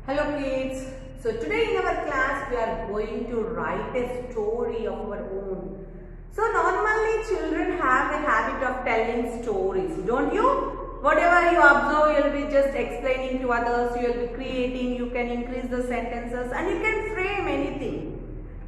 Hello kids. So today in our class we are going to write a story of our own. So normally children have a habit of telling stories, don't you? Whatever you observe, you will be just explaining to others, you will be creating, you can increase the sentences and you can frame anything.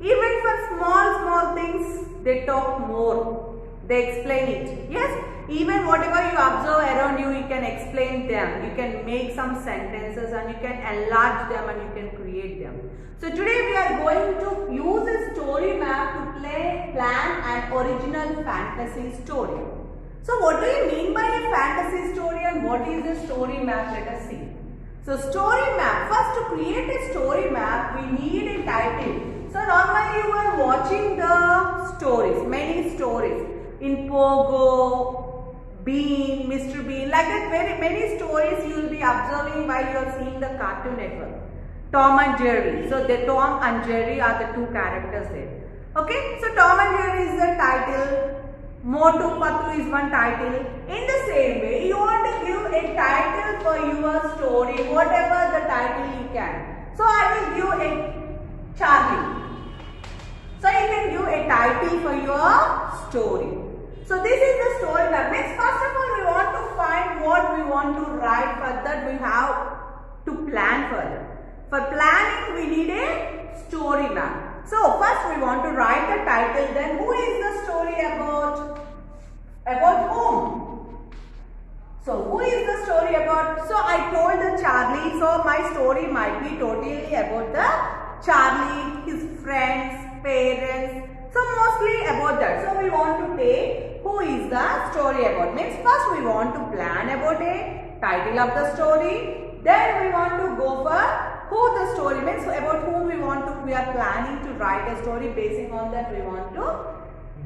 Even for small things, they talk more. They explain it. Yes, even whatever you observe around you, you can explain them. You can make some sentences and you can enlarge them and you can create them. So today we are going to use a story map to plan an original fantasy story. So what do you mean by a fantasy story and what is a story map? Let us see. So story map. First, to create a story map, we need a title. So normally you are watching the stories, many stories in Pogo, Bean, Mr. Bean, like that very many stories you will be observing while you are seeing the Cartoon Network. Tom and Jerry. So the Tom and Jerry are the two characters there. Okay, so Tom and Jerry is the title. Motu Patlu is one title. In the same way, you want to give a title for your story, whatever the title you can. So I will give a Charlie. So you can give a title for your story. So this is the story map. Next, first of all, we want to find what we want to write. For that, we have to plan further. For planning, we need a story map. So first, we want to write the title. Then, who is the story about? About whom? So who is the story about? So I told the Charlie. So my story might be totally about the Charlie, his friends, parents. So mostly about that. So we want to take who is the story about. Means first we want to plan about a title of the story. Then we want to go for who the story means, about whom we are planning to write a story. Basing on that we want to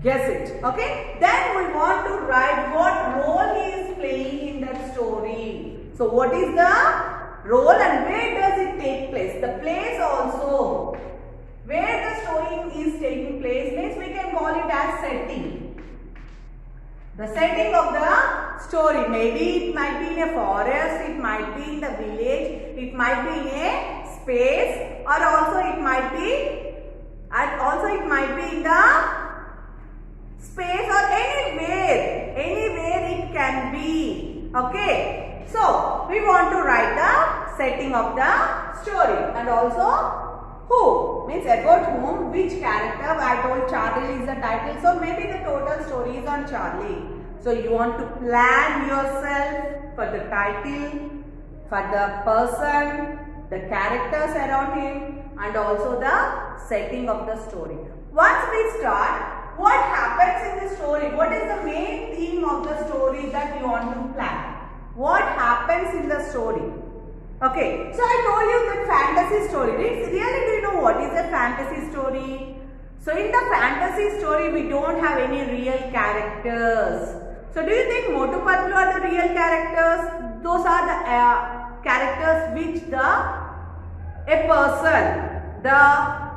guess it. Okay. Then we want to write what role he is playing in that story. So what is the role and where does it take place? The place also. Where the story is taking place means we can call it as setting. The setting of the story. Maybe it might be in a forest, it might be in the village, it might be in a space, or also it might be in the space or anywhere it can be. Okay. So we want to write the setting of the story and also who means about whom, which character. I told Charlie is the title, so maybe the total story is on Charlie. So you want to plan yourself for the title, for the person, the characters around him, and also the setting of the story. Once we start, what happens in the story? What is the main theme of the story that you want to plan? What happens in the story? Okay, so I told you that fantasy story. Really, do you know what is a fantasy story? So in the fantasy story, we don't have any real characters. So do you think Motu Patlu are the real characters? Those are the characters which a person, the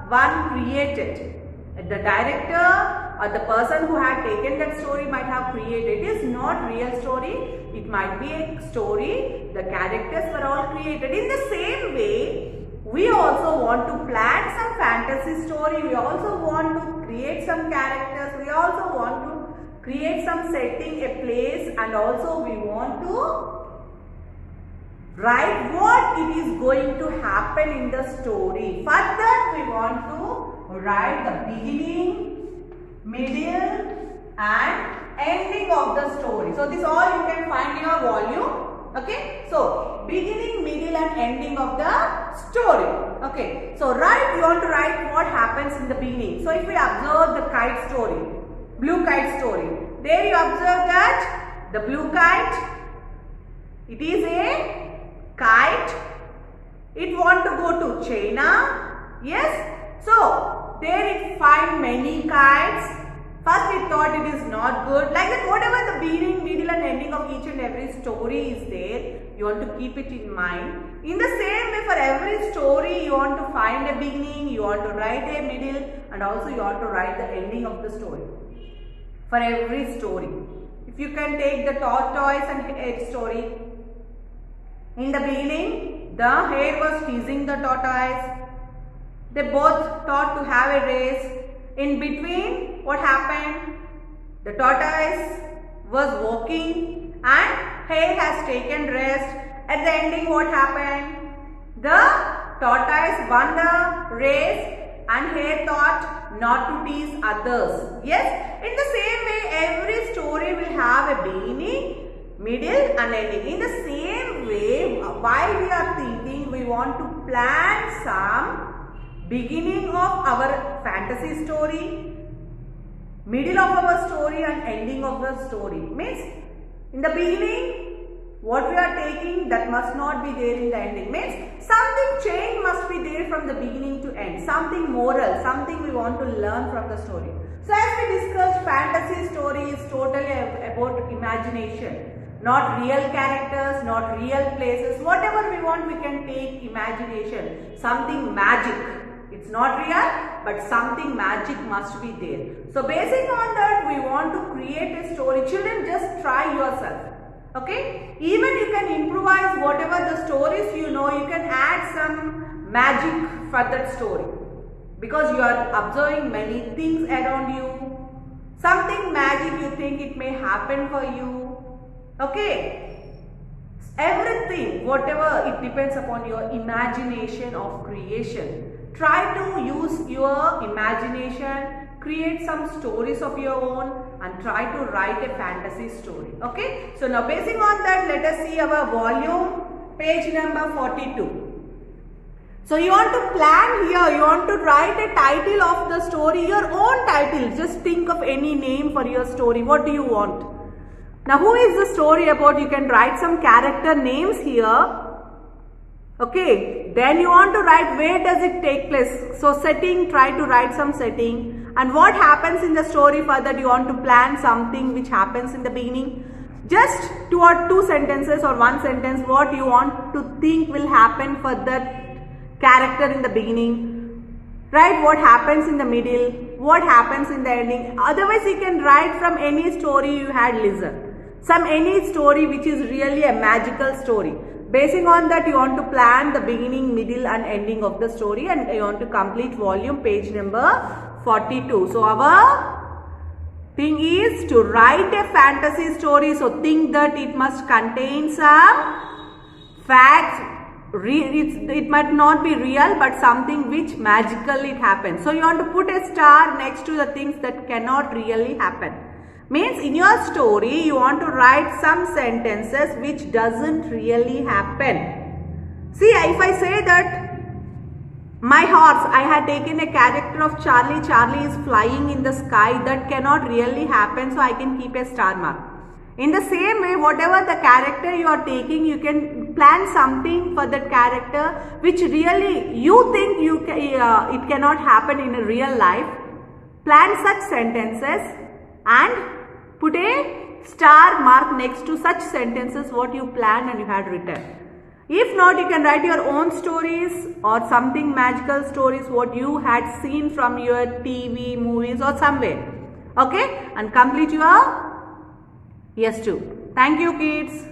one created. The director or the person who had taken that story might have created. It is not real story. It might be a story. The characters were all created. In the same way, we also want to plan some fantasy story. We also want to create some characters. We also want to create some setting, a place, and also we want to write what it is going to happen in the story. For that, we want to write the beginning, middle and ending of the story. So this all you can find in your volume. Okay. So beginning, middle and ending of the story. Okay. So you want to write what happens in the beginning. So if we observe the kite story, blue kite story. There you observe that the blue kite, it is a kite. It want to go to China. Yes. So there it find many kites. First it thought it is not good. Like that, whatever the beginning, middle and ending of each and every story is there, you want to keep it in mind. In the same way, for every story you want to find a beginning, you want to write a middle and also you want to write the ending of the story. For every story. If you can take the tortoise and hare story. In the beginning, the hare was teasing the tortoise. They both thought to have a race. In between, what happened? The tortoise was walking and hare has taken rest. At the ending, what happened? The tortoise won the race and hare thought not to tease others. Yes, in the same way, every story will have a beginning, middle and ending. In the same way, while we are thinking, we want to plan some beginning of our fantasy story, middle of our story and ending of the story. Means in the beginning what we are taking, that must not be there in the ending. Means something change must be there from the beginning to end. Something moral, something we want to learn from the story. So as we discussed, fantasy story is totally about imagination. Not real characters, not real places. Whatever we want, we can take imagination. Something magic. It's not real, but something magic must be there. So basing on that, we want to create a story. Children, just try yourself. Okay? Even you can improvise whatever the stories you know. You can add some magic for that story. Because you are observing many things around you. Something magic you think it may happen for you. Okay? Everything, whatever, it depends upon your imagination of creation. Try to use your imagination, create some stories of your own and try to write a fantasy story. Okay? So now basing on that, let us see our volume, page number 42. So you want to plan here, you want to write a title of the story, your own title. Just think of any name for your story. What do you want? Now who is the story about? You can write some character names here. Okay, then you want to write where does it take place. So setting, try to write some setting. And what happens in the story further, you want to plan something which happens in the beginning. Just two sentences or one sentence what you want to think will happen for that character in the beginning. Write what happens in the middle, what happens in the ending. Otherwise you can write from any story you had listened. Any story which is really a magical story. Basing on that, you want to plan the beginning, middle and ending of the story and you want to complete volume, page number 42. So our thing is to write a fantasy story. So think that it must contain some facts. It might not be real but something which magically happens. So you want to put a star next to the things that cannot really happen. Means in your story you want to write some sentences which doesn't really happen. See, if I say that my horse, I had taken a character of Charlie. Charlie is flying in the sky. That cannot really happen, so I can keep a star mark. In the same way, whatever the character you are taking, you can plan something for that character which really you think it cannot happen in a real life. Plan such sentences and put a star mark next to such sentences what you planned and you had written. If not, you can write your own stories or something magical stories what you had seen from your TV, movies or somewhere. Okay? And complete your yes2. Thank you kids.